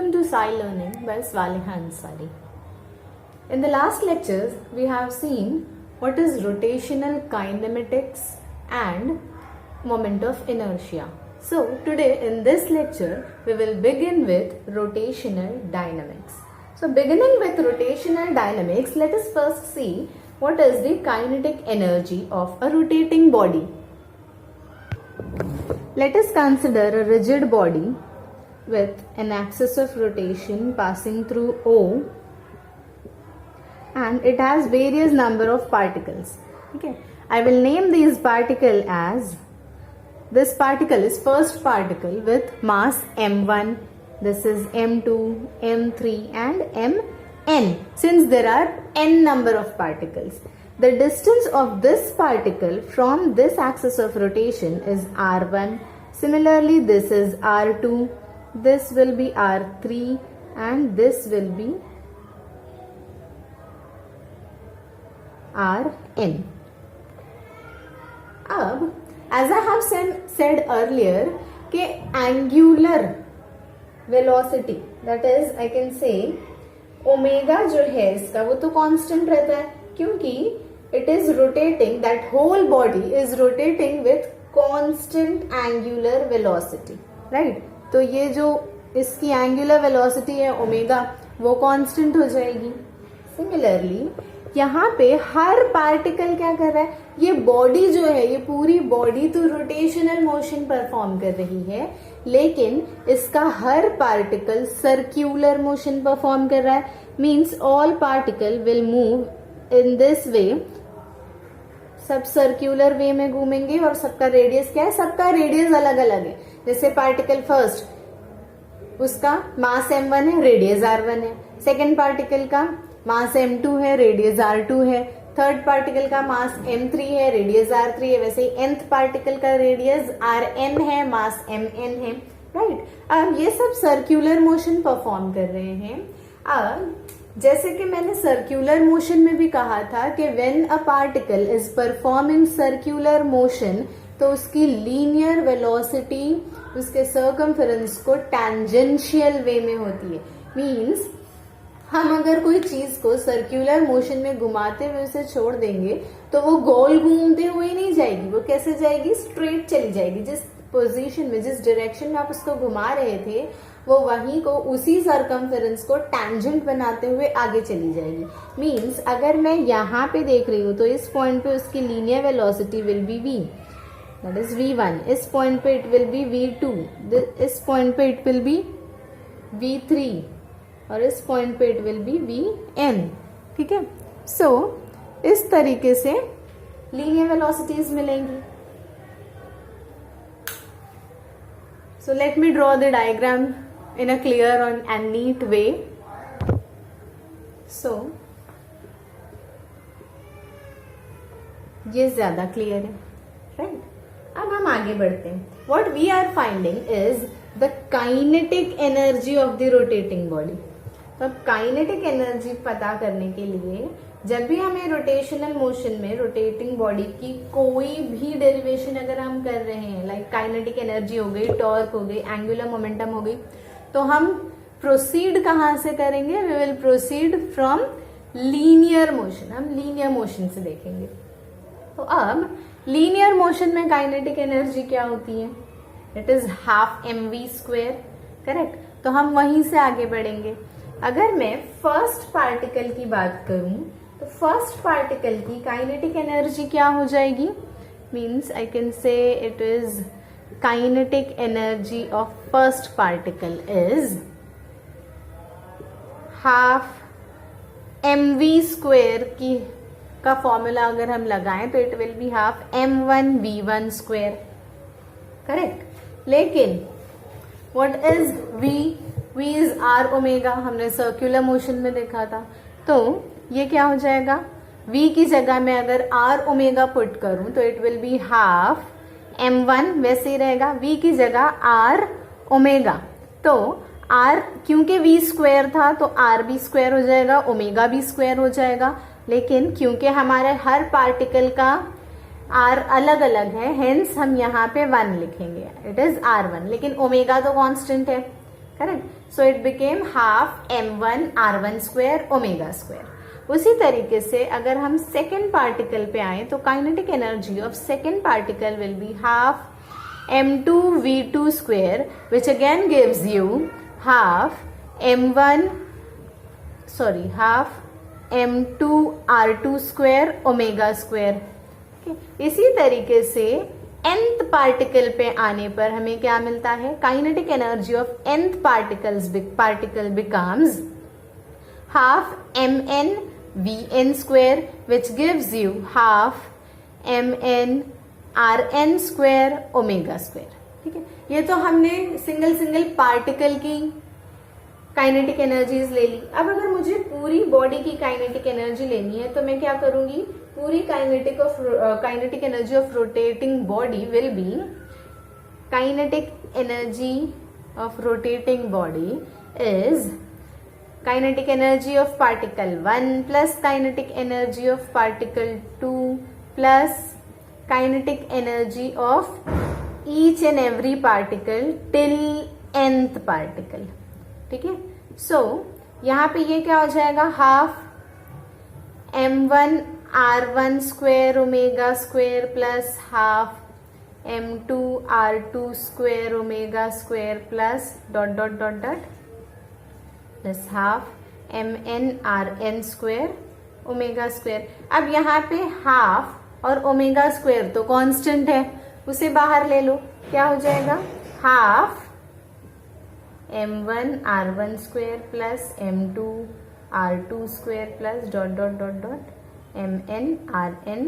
Welcome to Sai Learning by Swaliha Ansari. In the last lectures, we have seen what is rotational kinematics and moment of inertia. So today in this lecture, we will begin with rotational dynamics. So beginning with rotational dynamics, let us first see what is the kinetic energy of a rotating body. Let us consider a rigid body with an axis of rotation passing through O, and it has various number of particles. Okay, I will name these particle as, this particle is first particle with mass m1, this is m2, m3 and mn, since there are n number of particles. The distance of this particle from this axis of rotation is r1. Similarly, this is r2, this will be r3 and this will be rn. अब as I have said earlier कि angular velocity, that is I can say omega जो है इसका वो तो constant रहता है, क्योंकि it is rotating, that whole body is rotating with constant angular velocity, right? तो ये जो इसकी एंगुलर वेलोसिटी है ओमेगा वो कांस्टेंट हो जाएगी. सिमिलरली यहाँ पे हर पार्टिकल क्या कर रहा है, ये बॉडी जो है, ये पूरी बॉडी तो रोटेशनल मोशन परफॉर्म कर रही है, लेकिन इसका हर पार्टिकल सर्क्यूलर मोशन परफॉर्म कर रहा है. Means all particle will move in this way, सब सर्क्यूलर वे में घूमेंगे और सबका रेडियस क्या है, सबका रेडियस अलग अलग है. जैसे पार्टिकल फर्स्ट, उसका मास m1 है, रेडियस r1 है. सेकेंड पार्टिकल का मास m2 है, रेडियस r2 है. थर्ड पार्टिकल का मास m3 है, रेडियस r3 है. वैसे ही nth पार्टिकल का रेडियस rn है, मास mn है, राइट. अब ये सब सर्क्यूलर मोशन परफॉर्म कर रहे हैं. अब जैसे कि मैंने सर्क्यूलर मोशन में भी कहा था कि when a particle is performing circular motion, तो उसकी लीनियर वेलोसिटी उसके सर्कमफेरेंस को टैंजेंशियल वे में होती है. मींस हम अगर कोई चीज को सर्क्यूलर मोशन में घुमाते हुए उसे छोड़ देंगे तो वो गोल घूमते हुए नहीं जाएगी. वो कैसे जाएगी, स्ट्रेट चली जाएगी. जिस पोजीशन में, जिस डायरेक्शन में आप उसको घुमा रहे थे, वो वहीं को उसी सर्कमफेरेंस को टैंजेंट बनाते हुए आगे चली जाएगी. मींस अगर मैं यहाँ पे देख रही हूँ तो इस पॉइंट पे उसकी linear velocity will be v, that is v1. इस पॉइंट पे इट विल बी v2, इस पॉइंट पे इट विल बी v3 और इस पॉइंट पे इट विल बी vn. ठीक है. सो इस तरीके से लीनियर वेलोसिटीज मिलेंगी. So let me draw the diagram in a clear and neat way. So ये ज्यादा क्लियर है, राइट. अब हम आगे बढ़ते हैं. What we are finding is the kinetic energy of the rotating body. तो अब काइनेटिक एनर्जी पता करने के लिए जब भी हमें रोटेशनल मोशन में रोटेटिंग बॉडी की कोई भी डेरिवेशन अगर हम कर रहे हैं, लाइक काइनेटिक एनर्जी हो गई, टॉर्क हो गई, एंगुलर मोमेंटम हो गई, तो हम प्रोसीड कहां से करेंगे, we will proceed from linear motion. हम लीनियर मोशन से देखेंगे. तो अब लीनियर मोशन में काइनेटिक एनर्जी क्या होती है, it is half mv², correct. तो हम वहीं से आगे बढ़ेंगे. अगर मैं फर्स्ट पार्टिकल की बात करूं तो फर्स्ट पार्टिकल की काइनेटिक एनर्जी क्या हो जाएगी, means I can say it is kinetic energy of first particle is half mv² की का फॉर्मूला अगर हम लगाएं तो it will be half m1v1², correct. लेकिन what is v is r omega, हमने सर्क्यूलर मोशन में देखा था. तो ये क्या हो जाएगा, v की जगह में अगर r ओमेगा पुट करूं तो it will be half m1, वैसे ही रहेगा, v की जगह r ओमेगा. तो r क्योंकि v² था तो r भी स्क्वायर हो जाएगा, ओमेगा भी स्क्वायर हो जाएगा. लेकिन क्योंकि हमारे हर पार्टिकल का r अलग अलग है, हेंस हम यहाँ पे 1 लिखेंगे, इट इज r1. लेकिन ओमेगा तो कांस्टेंट है, correct. So it became half m1r1 omega square. उसी तरीके से अगर हम सेकेंड पार्टिकल पे आए तो kinetic energy of second particle will be half m2v2 square, which again gives you half m2r2 square omega square. इसी तरीके से nth पार्टिकल पे आने पर हमें क्या मिलता है, kinetic energy of nth particle becomes half mn vn square, which gives you half mn rn square omega square. ठीक है, ये तो हमने सिंगल पार्टिकल की काइनेटिक एनर्जीज ले ली। अब अगर मुझे पूरी बॉडी की काइनेटिक एनर्जी लेनी है तो मैं क्या करूंगी, पूरी kinetic energy of rotating body will be kinetic energy of rotating body is kinetic energy of particle 1 plus kinetic energy of particle 2 plus kinetic energy of each and every particle till nth particle. ठीक है, सो यहां पे ये क्या हो जाएगा, half m1r1 square omega square plus half m2r2 square omega square plus dot dot dot dot plus half mnrn square omega square. अब यहाँ पे हाफ और ओमेगा स्क्वायर तो कांस्टेंट है, उसे बाहर ले लो, क्या हो जाएगा, half m1r1 square plus m2r2 square plus dot dot dot dot mnrn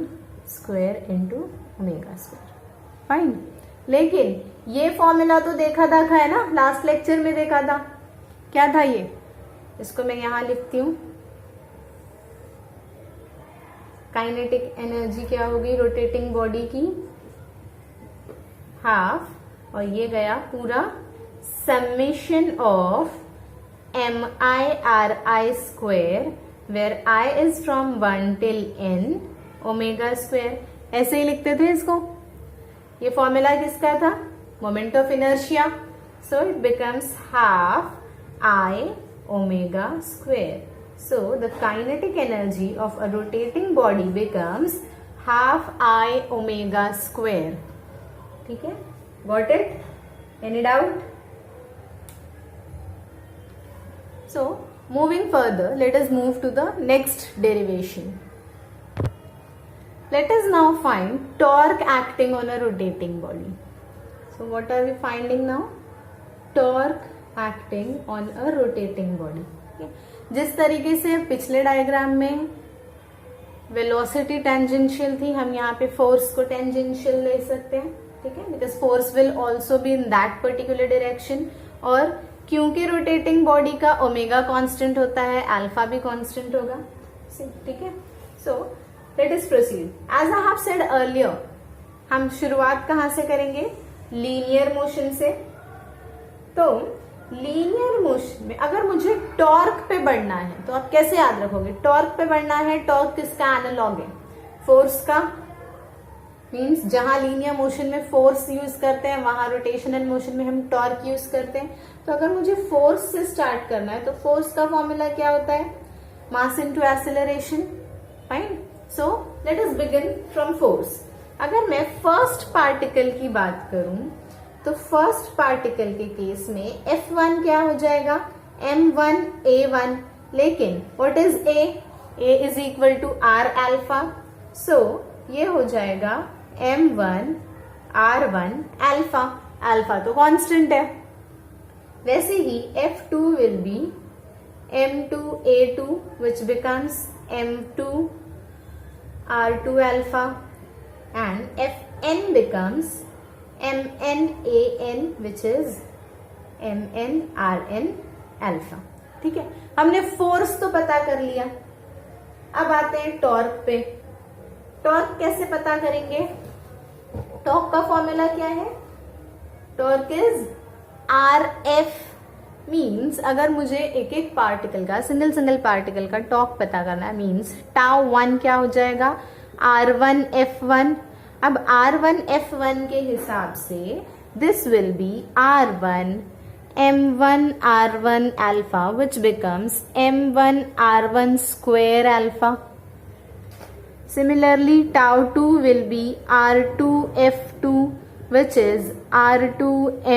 square into omega square. Fine, लेकिन ये फॉर्मूला तो देखा था है ना, लास्ट लेक्चर में देखा था, क्या था ये, इसको मैं यहां लिखती हूं, काइनेटिक एनर्जी क्या होगी रोटेटिंग बॉडी की, हाफ, और ये गया पूरा summation of MIRI square where I is from 1 till n omega square. ऐसे ही लिखते थे इसको, ये फॉर्मूला किसका था, moment of inertia, so it becomes half I omega square. So the kinetic energy of a rotating body becomes half I omega square. ठीक है, got it? Any doubt? So moving further, let us move to the next derivation. Let us now find torque acting on a rotating body. So what are we finding now? Torque acting on a rotating body. Okay. जिस तरीके से पिछले diagram में velocity tangential थी, हम यहाँ पे force को टेंजेंशियल ले सकते हैं। ठीक है, because force will also be in that particular direction, और क्योंकि रोटेटिंग बॉडी का ओमेगा कांस्टेंट होता है, अल्फा भी कांस्टेंट होगा। ठीक है, so let us proceed. As I have said earlier, हम शुरुआत कहां से करेंगे, लीनियर मोशन से। तो लीनियर मोशन में अगर मुझे टॉर्क पे बढ़ना है तो आप कैसे याद रखोगे, टॉर्क पे बढ़ना है, टॉर्क किसका एनालॉग है, फोर्स का, मींस जहां लीनियर मोशन में फोर्स यूज करते हैं वहां रोटेशनल मोशन में हम टॉर्क यूज करते हैं। तो अगर मुझे फोर्स से स्टार्ट करना है तो फोर्स का फॉर्मूला क्या होता है, mass into acceleration. Fine, so let us begin from force. अगर मैं फर्स्ट पार्टिकल की बात करूं तो फर्स्ट पार्टिकल के केस में F1 क्या हो जाएगा, M1 A1, लेकिन what is A is equal to R alpha, so ये हो जाएगा M1 R1 अल्फा, अल्फा तो कांस्टेंट है। वैसे ही F2 will be M2 A2 which becomes M2 R2 alpha, and Fn becomes MnAn which is MnRn alpha। ठीक है, हमने force तो पता कर लिया, अब आते हैं टॉर्क पे। टॉर्क कैसे पता करेंगे, टॉर्क का फॉर्मूला क्या है, टॉर्क इज RF, मीन्स अगर मुझे एक एक पार्टिकल का, सिंगल पार्टिकल का टॉर्क पता करना है, मीन्स τ1 क्या हो जाएगा, R1 F1। अब R1 F1 के हिसाब से this will be R1 m1 r1 alpha, which becomes m1 r1 square alpha. Similarly, tau 2 will be r2 f2, which is r2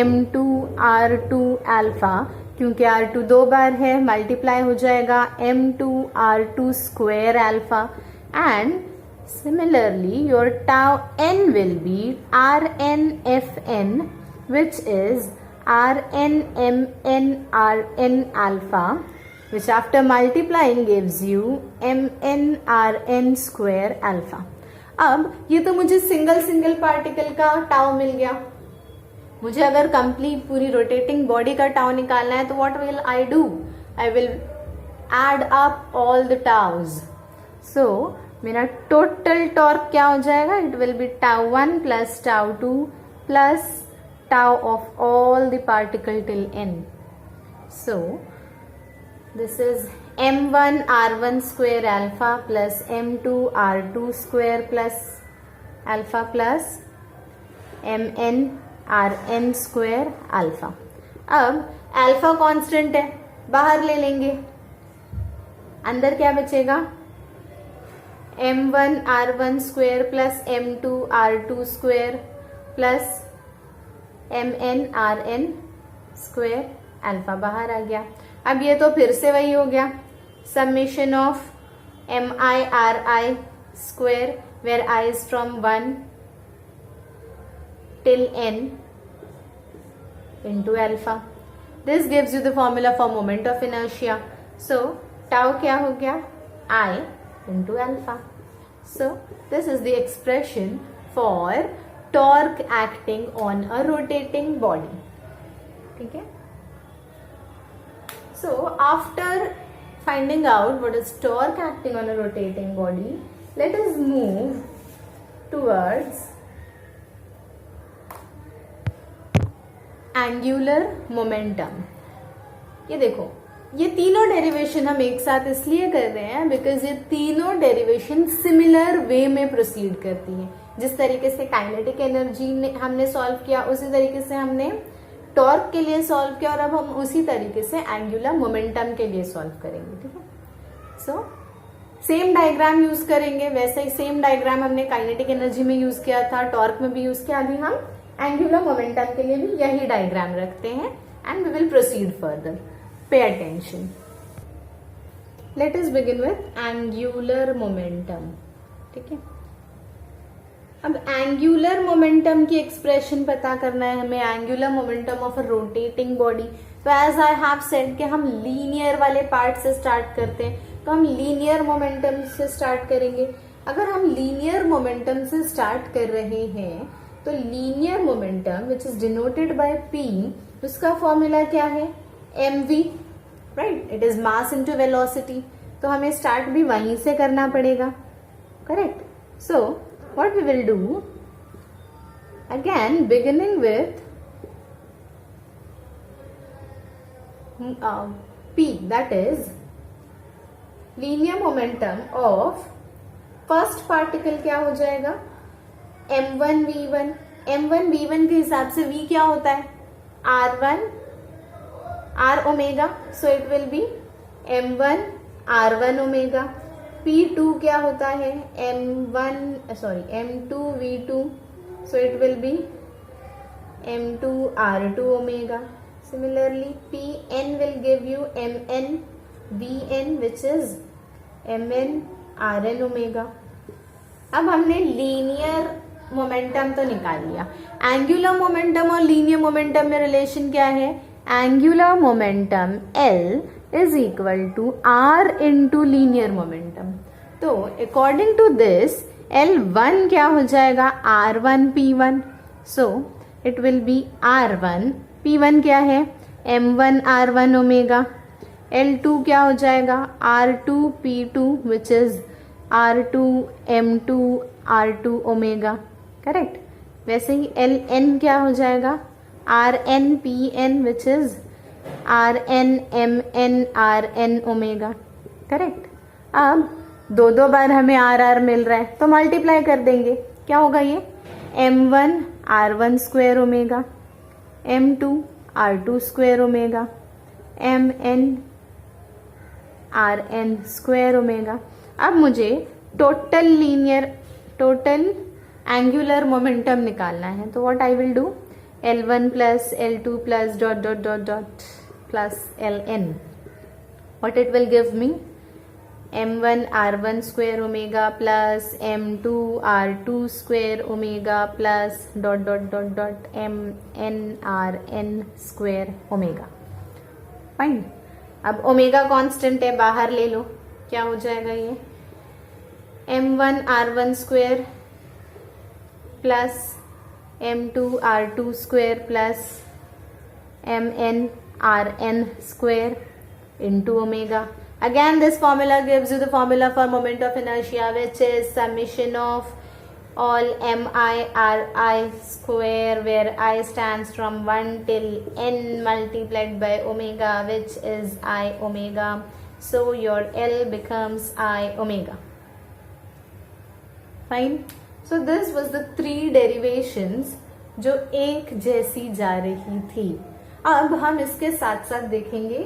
m2 r2 alpha. क्योंकि r2 दो बार है, मल्टीप्लाई हो जाएगा m2 r2 square alpha. And similarly, your tau n will be rn fn, which is rn mn rn alpha, which after multiplying gives you mn rn square alpha. अब ये तो मुझे single particle का tau मिल गया. मुझे अगर complete पूरी rotating body का टाउ निकालना है तो what will I do? I will add up all the taus. So मेरा टोटल टॉर्क क्या हो जाएगा? It will be tau 1 plus tau 2 plus tau of all the particle till n. So this is m1 r1 square alpha plus m2 r2 square plus alpha plus mn rn square alpha. अब alpha constant है, बाहर ले लेंगे. अंदर क्या बचेगा? m1 r1 square plus m2 r2 square plus mn rn square alpha बाहर आ गया. अब ये तो फिर से वही हो गया, summation of mi ri square where i is from 1 till n into alpha. This gives you the formula for moment of inertia. So tau क्या हो गया? I into alpha. So this is the expression for torque acting on a rotating body. ठीक है? So after finding out what is torque acting on a rotating body, let us move towards angular momentum. ये देखो, ये तीनों derivation हम एक साथ इसलिए कर रहे हैं बिकॉज ये तीनों डेरिवेशन सिमिलर वे में प्रोसीड करती हैं. जिस तरीके से काइनेटिक एनर्जी ने हमने सॉल्व किया, उसी तरीके से हमने टॉर्क के लिए सॉल्व किया और अब हम उसी तरीके से एंगुलर मोमेंटम के लिए सॉल्व करेंगे. ठीक है? सो सेम डायग्राम यूज करेंगे. वैसे ही सेम डायग्राम हमने काइनेटिक एनर्जी में यूज किया था, टॉर्क में भी यूज किया. अभी हम एंगुलर मोमेंटम के लिए भी यही डायग्राम रखते हैं and we will proceed further. Pay attention. Let us begin with angular momentum. ठीक है? अब एंगुलर मोमेंटम की एक्सप्रेशन पता करना है हमें, angular momentum of a rotating body. तो एज आई हैव सेड कि हम लीनियर वाले पार्ट से स्टार्ट करते हैं, तो हम लीनियर मोमेंटम से स्टार्ट करेंगे. अगर हम लीनियर मोमेंटम से स्टार्ट कर रहे हैं तो linear momentum which is denoted by P, उसका फॉर्मूला क्या है? mv, right? It is mass into velocity. तो हमें स्टार्ट भी वहीं से करना पड़ेगा. Correct? So what we will do, again beginning with p, that is linear momentum of first particle. क्या हो जाएगा? m1 v1. m1 v1 के हिसाब से v क्या होता है? r1 r omega. So it will B m1 r1 omega. P2 क्या होता है? m2 v2. So it will be m2 r2 omega. Similarly, Pn will give you mn vn, which is mn rn omega. अब हमने linear momentum तो निकाल लिया. Angular momentum और linear momentum में रिलेशन क्या है? Angular momentum L is equal to r into linear momentum. तो according to this L1 क्या हो जाएगा? r1 p1. So it will be r1 p1 क्या है? m1 r1 omega. L2 क्या हो जाएगा? r2 p2 which is r2 m2 r2 omega. Correct? वैसे ही Ln क्या हो जाएगा? rn pn which is rn mn rn omega. Correct? अब दो बार हमें r मिल रहा है तो मल्टीप्लाई कर देंगे. क्या होगा ये? m1 r1 square omega, m2 R2 square omega, mn Rn square omega. अब मुझे टोटल एंगुलर मोमेंटम निकालना है, तो what I will do, L1 plus L2 plus dot dot dot dot plus Ln, what it will give me, m1 R1 square omega plus m2 R2 square omega plus dot dot dot dot mn Rn square omega. Fine. अब omega constant है, बाहर ले लो, क्या हो जाएगा ये, m1 R1 square plus m2 R2 square plus mn Rn square into omega. Again, this formula gives you the formula for moment of inertia, which is summation of all mi Ri square, where I stands from 1 till n multiplied by omega, which is I omega. So your L becomes I omega. Fine. So this was the three derivations जो एक जैसी जा रही थी। अब हम इसके साथ साथ देखेंगे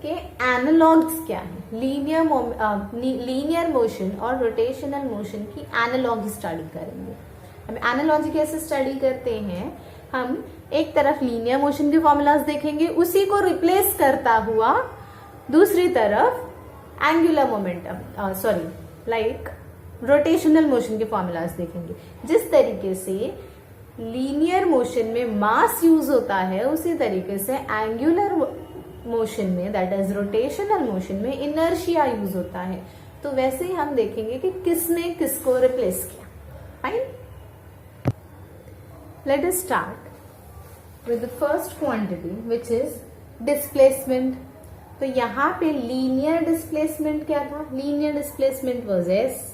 कि एनालॉग्स क्या है, लीनियर मोशन और रोटेशनल मोशन की एनालॉजी स्टडी करेंगे। हम एनालॉजी कैसे स्टडी करते हैं, हम एक तरफ लीनियर मोशन के फॉर्मूलाज देखेंगे, उसी को रिप्लेस करता हुआ दूसरी तरफ angular momentum like rotational motion के फॉर्मूलाज देखेंगे। जिस तरीके से लीनियर मोशन में मास यूज होता है, उसी तरीके से एंगुलर मोशन में, दैट इज रोटेशनल मोशन में, इनर्शिया यूज होता है। तो वैसे ही हम देखेंगे कि किसने किसको रिप्लेस किया। Fine, let us start with the first quantity which is displacement. तो यहां पे लीनियर डिस्प्लेसमेंट क्या था, linear displacement was S,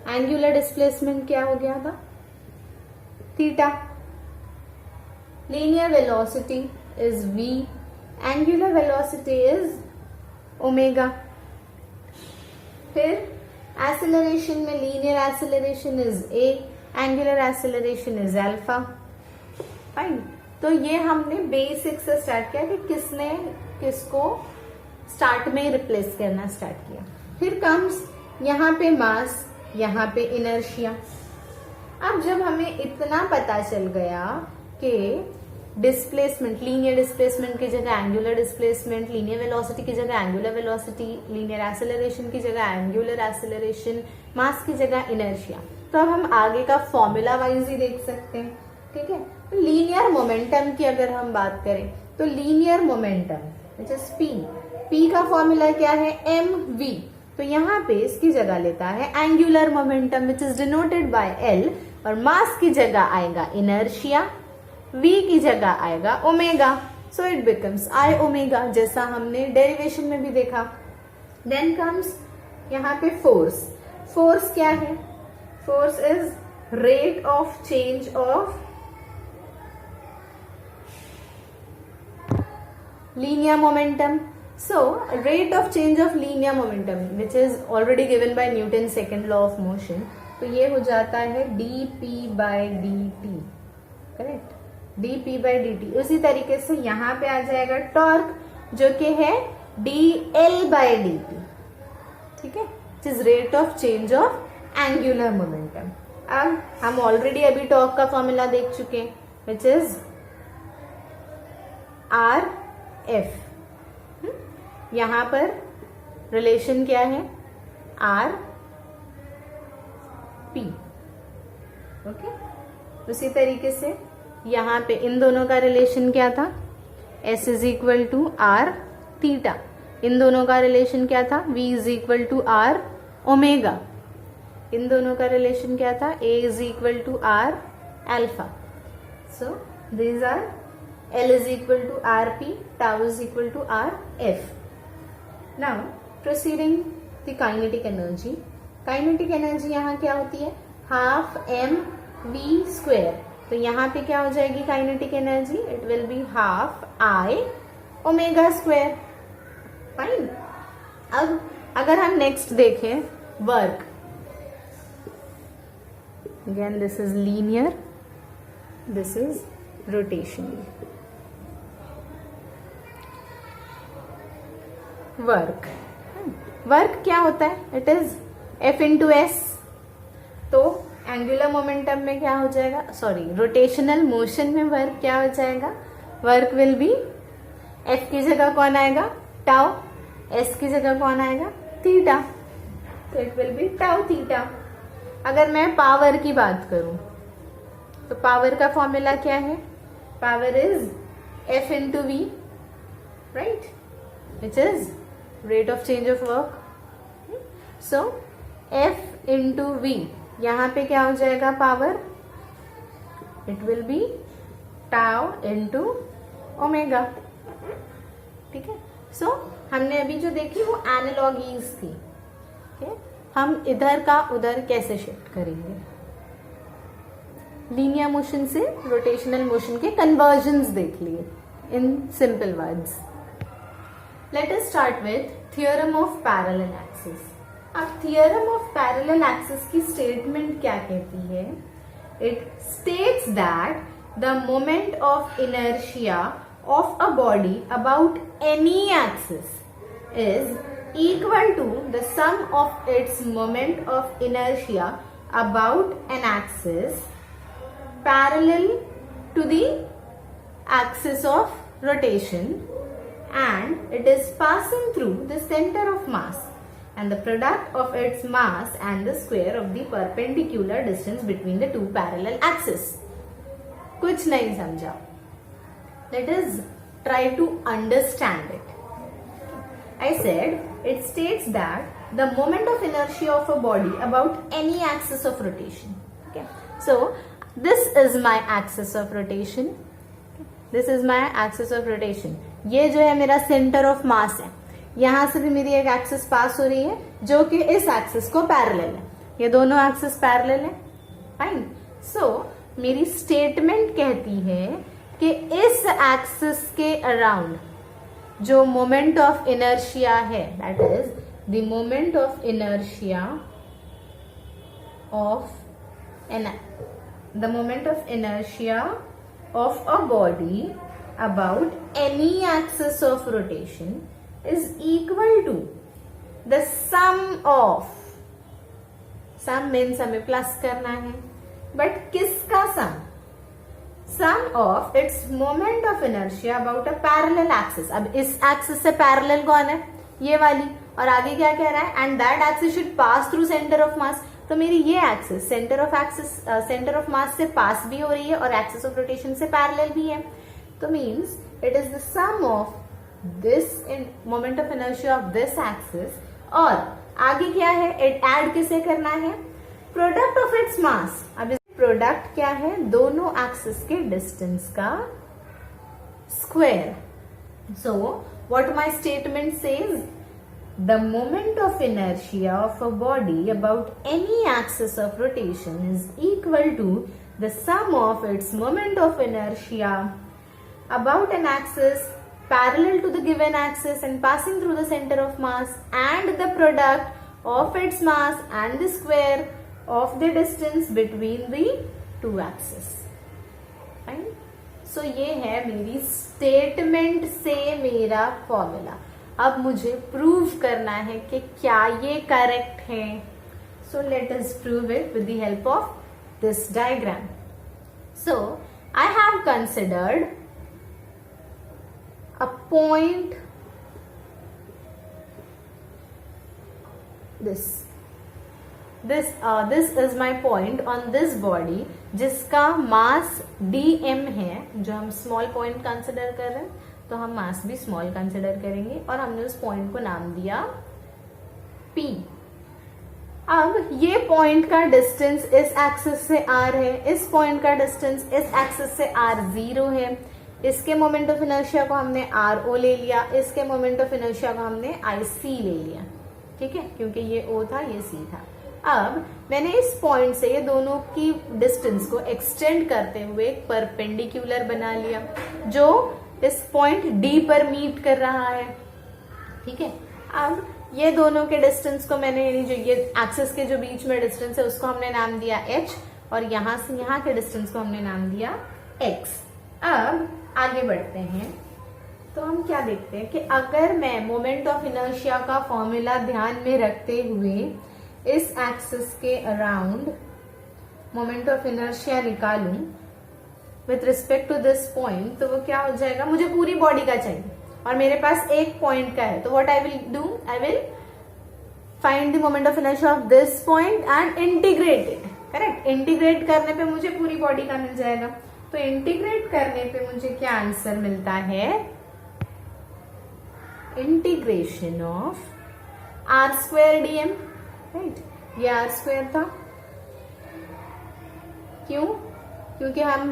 angular displacement क्या हो गया था, theta, linear velocity is v, angular velocity is omega। फिर acceleration में linear acceleration is a, angular acceleration is alpha। Fine. तो ये हमने बेसिक से स्टार्ट किया कि किसने किसको स्टार्ट में रिप्लेस करना स्टार्ट किया। फिर कम्स यहाँ पे मास, यहाँ पे इनर्शिया। अब जब हमें इतना पता चल गया कि डिस्प्लेसमेंट, लीनियर डिस्प्लेसमेंट की जगह एंगुलर डिस्प्लेसमेंट, लीनियर वेलोसिटी की जगह एंगुलर वेलोसिटी, लीनियर एक्सेलरेशन की जगह एंगुलर एक्सेलरेशन, मास की जगह इनर्शिया, तो अब हम आगे का फॉर्मूला वाइज ही देख सकते हैं। ठीक है, तो लीनियर मोमेंटम की अगर हम बात करें तो linear momentum which is P का फॉर्मूला क्या है, mv। तो यहाँ पे इसकी जगह लेता है angular momentum which is denoted by L, और मास की जगह आएगा इनर्शिया, v की जगह आएगा omega. So it becomes I omega, जैसा हमने डेरिवेशन में भी देखा। देन कम्स यहाँ पे फोर्स। फोर्स क्या है, force is rate of change of linear momentum. So rate of change of linear momentum which is already given by Newton's second law of motion, तो ये हो जाता है dp by dt, correct, dp by dt। उसी तरीके से यहाँ पे आ जाएगा टॉर्क जो कि है dl by dt, ठीक है, which is rate of change of angular momentum। अब हम ऑलरेडी अभी टॉर्क का फॉर्मूला देख चुके हैं which is rf। यहां पर रिलेशन क्या है, आर पी। ओके, उसी तरीके से यहां पे इन दोनों का रिलेशन क्या था, S is equal to R theta. इन दोनों का रिलेशन क्या था, V is equal to R omega. इन दोनों का रिलेशन क्या था, A is equal to R alpha. So these are L is equal to Rp, tau is equal to Rf। Now proceeding the kinetic energy। kinetic energy यहाँ क्या होती है, half mv square. तो यहाँ पे क्या हो जाएगी kinetic energy, it will be half I omega square. Fine. अब अगर हम नेक्स्ट देखें work, again this is linear, this is rotational। Work. Work क्या होता है? It is F into S. तो एंगुलर मोमेंटम में क्या हो जाएगा, सॉरी रोटेशनल मोशन में वर्क क्या हो जाएगा? वर्क विल बी, F की जगह कौन आएगा? टाउ। S की जगह कौन आएगा? थीटा। तो it will be tau theta. अगर मैं पावर की बात करूं तो पावर का फॉर्मूला क्या है? Power is F into v, right, which is rate of change of work. So F into v, यहां पे क्या हो जाएगा power? It will be tau into omega. ठीक है। सो हमने अभी जो देखी वो एनालॉगीज थी। okay? हम इधर का उधर कैसे शिफ्ट करेंगे? लीनियर मोशन से रोटेशनल मोशन के कन्वर्जन्स देख लिए in simple words. Let us start with theorem of parallel axis. अब थियरम ऑफ पैरेलल एक्सिस की स्टेटमेंट क्या कहती है? It states that the moment of inertia of a body about any axis is equal to the sum of its moment of inertia about an axis parallel to the axis of rotation, and it is passing through the center of mass and the product of its mass and the square of the perpendicular distance between the two parallel axes. कुछ नहीं समझा? Let us try to understand it. I said it states that the moment of inertia of a body about any axis of rotation. Okay. So this is my axis of rotation. This is my axis of rotation. ये जो है मेरा centre of मास है। यहां से भी मेरी एक एक्सिस पास हो रही है जो कि इस एक्सिस को पैरेलल है। ये दोनों एक्सिस पैरेलल है। फाइन। सो मेरी स्टेटमेंट कहती है कि इस एक्सिस के अराउंड जो मोमेंट ऑफ इनर्शिया है, that is the moment of inertia of a body about any axis of rotation is equal to the sum of, sum means हमें प्लस करना है, बट किसका sum? Sum of its moment of inertia about a parallel axis. अब इस axis से parallel कौन है? ये वाली। और आगे क्या कह रहा है? And that axis should pass through centre of मास। तो मेरी ये एक्सिस सेंटर ऑफ मास से पास भी हो रही है और एक्सिस ऑफ रोटेशन से पैरेलल भी है। तो means it is the sum of this moment of inertia of this axis, और आगे क्या है? इट ऐड किसे करना है? Product of its mass. अब प्रोडक्ट क्या है? दोनों एक्सिस के डिस्टेंस का square. So what my statement says? The moment of inertia of a body about any axis of rotation is equal to the sum of its moment of inertia about an axis parallel to the given axis and passing through the center of mass, and the product of its mass and the square of the distance between the two axes. Fine. So ये है मेरी statement से मेरा formula. अब मुझे prove करना है कि क्या ये करेक्ट है। So let us prove it with the help of this diagram. So I have considered a point, this is my point on this body जिसका मास dm है, जो हम स्मॉल पॉइंट कंसिडर कर रहे हैं, तो हम मास भी स्मॉल कंसिडर करेंगे और हमने उस पॉइंट को नाम दिया p। अब ये पॉइंट का डिस्टेंस इस एक्सिस से r है, इस पॉइंट का डिस्टेंस इस एक्सिस से r0 है। इसके मोमेंट ऑफ इनर्शिया को हमने RO ले लिया, इसके मोमेंट ऑफ इनर्शिया को हमने IC ले लिया। ठीक है, क्योंकि ये O था, ये C था। अब मैंने इस पॉइंट से ये दोनों की डिस्टेंस को एक्सटेंड करते हुए एक परपेंडिकुलर बना लिया जो इस पॉइंट D पर मीट कर रहा है। ठीक है, अब ये दोनों के डिस्टेंस को मैंने, यानी जो ये एक्सिस के जो बीच में डिस्टेंस है उसको हमने नाम दिया H, और यहां से यहां के डिस्टेंस को हमने नाम दिया X। अब आगे बढ़ते हैं। तो हम क्या देखते हैं कि अगर मैं मोमेंट ऑफ इनर्शिया का फॉर्मूला ध्यान में रखते हुए इस एक्सिस के अराउंड मोमेंट ऑफ इनर्शिया निकालूं with respect to this point, तो वो क्या हो जाएगा, मुझे पूरी बॉडी का चाहिए और मेरे पास एक पॉइंट का है, तो what I will do, I will find the moment of inertia of this point and integrate it. Correct, integrate करने पे मुझे पूरी बॉडी का मिल जाएगा। तो इंटीग्रेट करने पे मुझे क्या आंसर मिलता है, integration of r square dm. Right, ये आर स्क्वायर था, क्यों, क्योंकि हम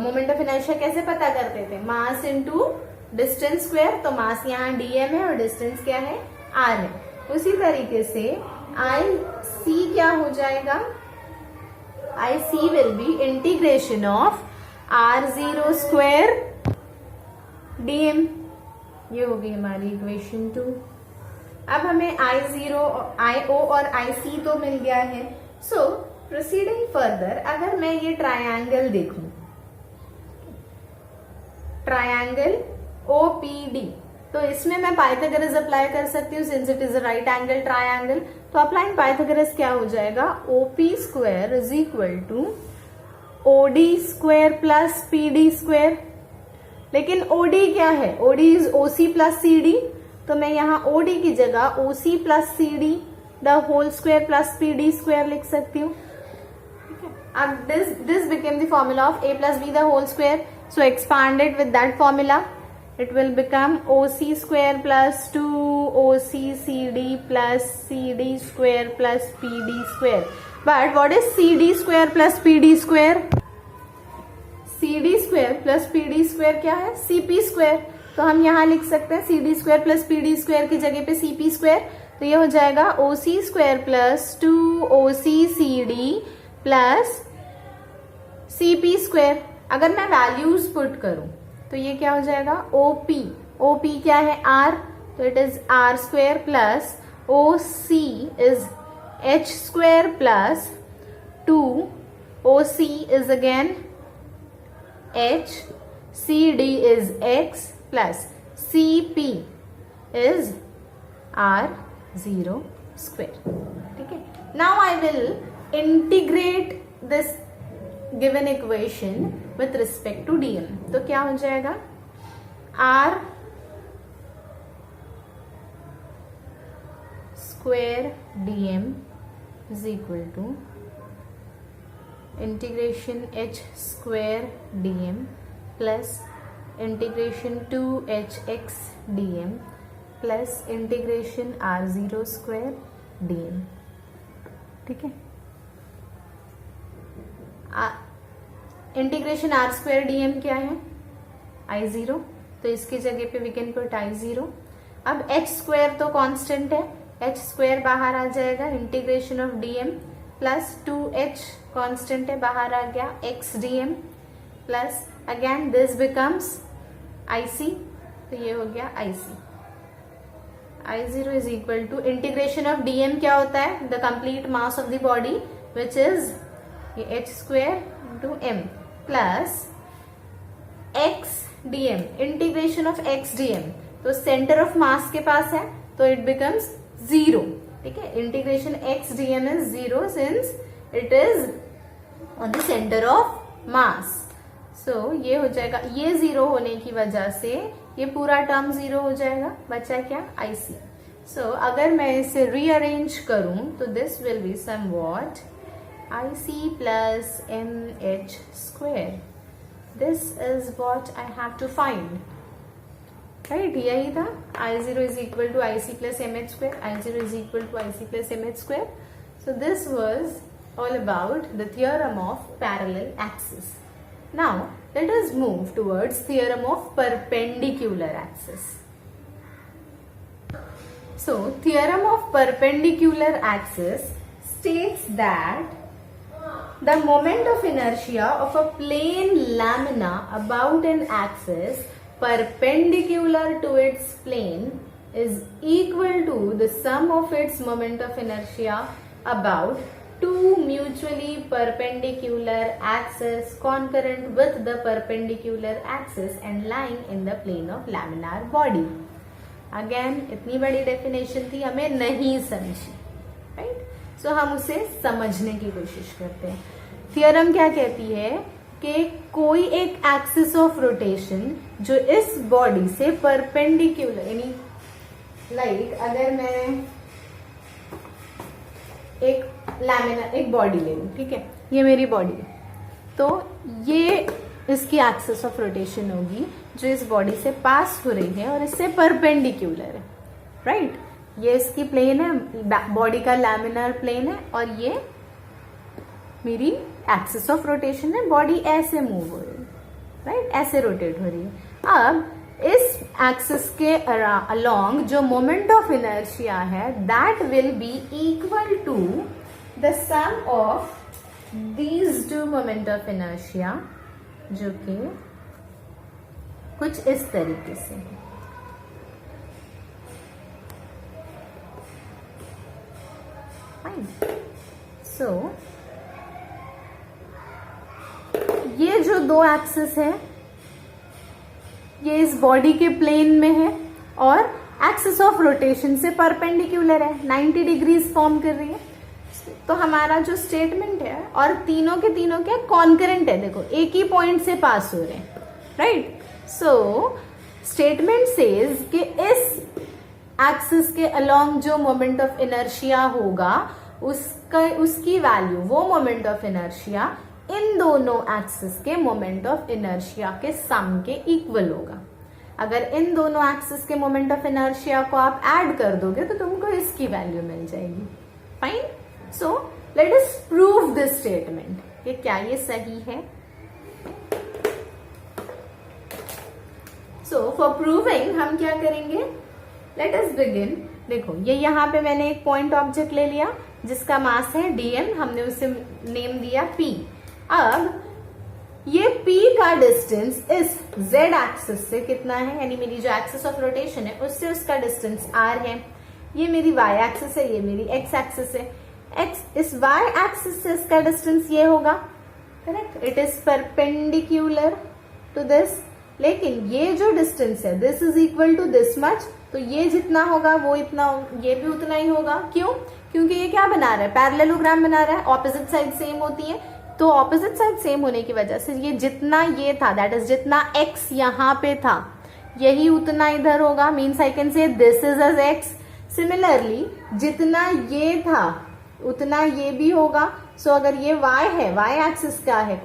मोमेंट ऑफ इनर्शिया कैसे पता करते थे, मास इनटू डिस्टेंस स्क्वायर। तो मास यहाँ डीएम है और डिस्टेंस क्या है, आर है। उसी तरीके से आई सी क्या हो जाएगा, I C will be integration of R zero square DM. ये होगी हमारी इक्वेशन 2। अब हमें आई जीरो, आई ओ और आई सी तो मिल गया है। सो प्रोसीडिंग फर्दर, अगर मैं ये ट्रायंगल देखूं, ट्रायंगल ओपीडी, तो इसमें मैं पाइथागोरस अप्लाई कर सकती हूँ since it is a right angle triangle. तो अप्लाइंग पाइथागोरस क्या हो जाएगा, OP square is equal to OD square plus PD square. लेकिन ओडी क्या है, OD is OC plus CD, तो मैं यहाँ ओडी की जगह OC plus CD the whole square plus PD square लिख सकती हूँ। अब this became the formula of a plus b the whole square, so expanded with that formula it will become OC square plus 2 OCCD plus CD square plus PD square. But what is CD square plus PD square? CD square plus PD square क्या है, CP square। तो हम यहाँ लिख सकते हैं CD square plus PD square की जगह पे CP square, तो ये हो जाएगा OC square plus 2 OCCD plus CP square. अगर मैं वैल्यूज पुट करूं तो ये क्या हो जाएगा, OP, OP क्या है, R, तो it is R square plus OC is H square plus 2 OC is again H, CD is X plus CP is R zero square. ठीक है, now I will integrate this given equation with respect to dm. तो क्या हो जाएगा, r square dm is equal to integration h square dm plus integration 2hx dm plus integration r zero square dm. ठीक है, integration are square DM क्या है, आई zero, तो इसकी जगह पे we can put I zero. अब एच स्क्वायर तो कांस्टेंट है, एच स्क्वायर बाहर आ जाएगा, integration of DM plus 2h constant है, बाहर आ गया X DM plus again this becomes I C, तो ये हो गया I C. I zero is equal to integration of DM क्या होता है, the complete mass of the body which is ये H square into M plus x DM, integration of X DM, तो centre of mass के पास है तो it becomes zero. ठीक है, integration X DM is zero since it is on the centre of mass. So ये हो जाएगा, ये जीरो होने की वजह से ये पूरा टर्म जीरो हो जाएगा, बचा क्या, आई सी। सो अगर मैं इसे रीअरेंज करूं तो this will be somewhat IC plus MH square. This is what I have to find. Right? यही था, I0 is equal to IC plus MH square. I0 is equal to IC plus MH square. So this was all about the theorem of parallel axis. Now let us move towards theorem of perpendicular axis. So theorem of perpendicular axis states that the moment of inertia of a plane lamina about an axis perpendicular to its plane is equal to the sum of its moment of inertia about two mutually perpendicular axes concurrent with the perpendicular axis and lying in the plane of laminar body. Again इतनी बड़ी definition थी, हमें नहीं समझी, right? सो हम उसे समझने की कोशिश करते हैं. थियरम क्या कहती है कि कोई एक एक्सिस ऑफ रोटेशन जो इस बॉडी से परपेंडिकुलर, यानी लाइक अगर मैं एक लैमिनार एक बॉडी ले लूं, ठीक है, ये मेरी बॉडी है, तो ये इसकी एक्सिस ऑफ रोटेशन होगी जो इस बॉडी से पास हो रही है और इससे परपेंडिकुलर है, राइट? ये इसकी प्लेन है, बॉडी का लैमिनार प्लेन है, और ये मेरी एक्सिस ऑफ रोटेशन है, बॉडी ऐसे मूव हो रही है, राइट? ऐसे रोटेट हो रही है. अब इस एक्सिस के अलोंग जो मोमेंट ऑफ इनर्शिया है that will be equal to the sum of these two moment of inertia, जो कि कुछ इस तरीके से है. सो ये जो दो एक्सिस है ये इस बॉडी के प्लेन में है और एक्सिस ऑफ रोटेशन से परपेंडिकुलर है, 90 डिग्रीज फॉर्म कर रही है. तो हमारा जो स्टेटमेंट है, और तीनों के तीनों क्या कॉन्करेंट है, देखो एक ही पॉइंट से पास हो रहे हैं, राइट? सो स्टेटमेंट सेज कि इस एक्सिस के अलोंग जो मोमेंट ऑफ इनर्शिया होगा उसकी वैल्यू, वो मोमेंट ऑफ इनर्शिया इन दोनों एक्सिस के मोमेंट ऑफ इनर्शिया के सम के इक्वल होगा. अगर इन दोनों एक्सिस के मोमेंट ऑफ इनर्शिया को आप ऐड कर दोगे तो तुमको इसकी वैल्यू मिल जाएगी. Fine. So let us prove this statement, कि क्या ये सही है. सो फॉर प्रूविंग हम क्या करेंगे, लेट अस बिगिन. देखो ये यहाँ पे मैंने एक पॉइंट ऑब्जेक्ट ले लिया जिसका मास है dm, हमने उसे नेम दिया p. अब ये p का डिस्टेंस इस z एक्सिस से कितना है, यानी मेरी जो एक्सिस ऑफ रोटेशन है उससे उसका डिस्टेंस r है. ये मेरी y एक्सिस है, ये मेरी x एक्सिस है. x इस y एक्सिस से इसका डिस्टेंस ये होगा, correct? It is perpendicular to this. लेकिन ये जो डिस्टेंस है this is equal to this much, तो ये जितना होगा वो इतना, ये भी उतना ही होगा. क्यों? क्योंकि ये क्या बना रहा है, पैरेललोग्राम बना रहा है, ऑपोजिट साइड सेम होती है. तो ऑपोजिट साइड सेम होने की वजह से ये जितना ये था, दैट इज जितना x यहाँ पे था यही उतना इधर होगा. Means I can say this is as x. Similarly जितना ये था उतना ये भी होगा. सो अगर ये y है, y एक्सिस का है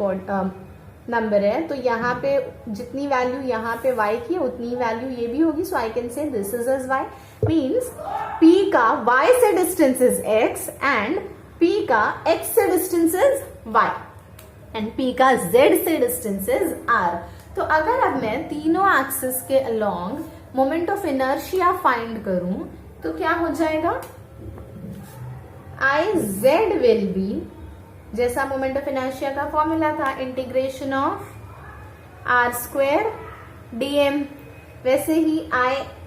नंबर है, तो यहाँ पे जितनी वैल्यू यहाँ पे y की है उतनी वैल्यू ये भी होगी. So I can say this is as y. Means p का y से distance is x and p का x से distance is y and p का z से डिस्टेंस इज r. तो अगर अब मैं तीनों एक्सिस के along moment of inertia find करूं तो क्या हो जाएगा, iz विल बी, जैसा मोमेंट ऑफ इनर्शिया का फॉर्मूला था, integration of r square dm, वैसे ही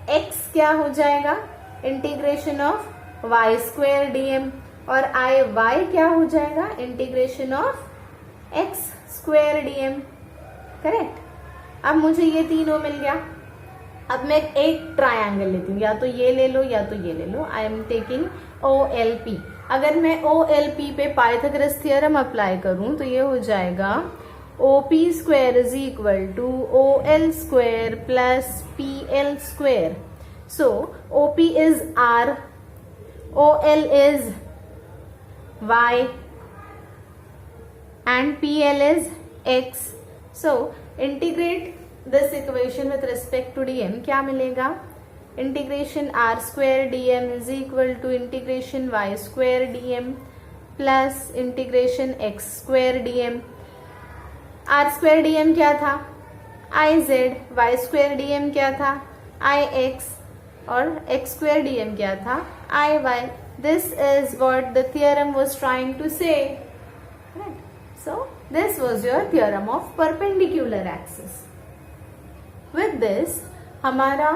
ix क्या हो जाएगा, integration of y square dm, और iy क्या हो जाएगा, integration of x square dm. Correct? अब मुझे ये तीनों मिल गया. अब मैं एक ट्रायंगल लेती हूँ, या तो ये ले लो या तो ये ले लो. I am taking OLP. अगर मैं OLP पे पाइथागोरस थ्योरम अप्लाई करूं तो ये हो जाएगा OP square is equal to OL square plus PL square. So OP is R, OL is Y and PL is X. So integrate this equation with respect to dm. क्या मिलेगा, integration r square dm is equal to integration y square dm plus integration x square dm. r square dm क्या था, iz, y square dm क्या था, ix, और x square dm क्या था, iy. This is what the theorem was trying to say. Right? So this was your theorem of perpendicular axis. With this हमारा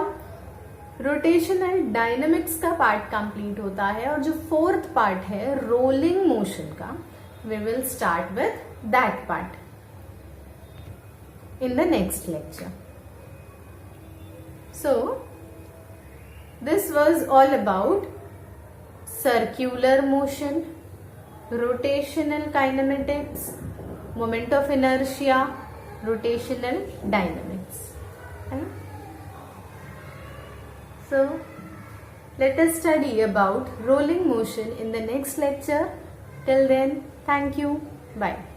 rotational dynamics का part complete होता है और जो फोर्थ पार्ट है रोलिंग मोशन का, we will start with that part in the next lecture. So, this was all about circular motion, rotational kinematics, moment of inertia, rotational dynamics. So, let us study about rolling motion in the next lecture. Till then, thank you. Bye.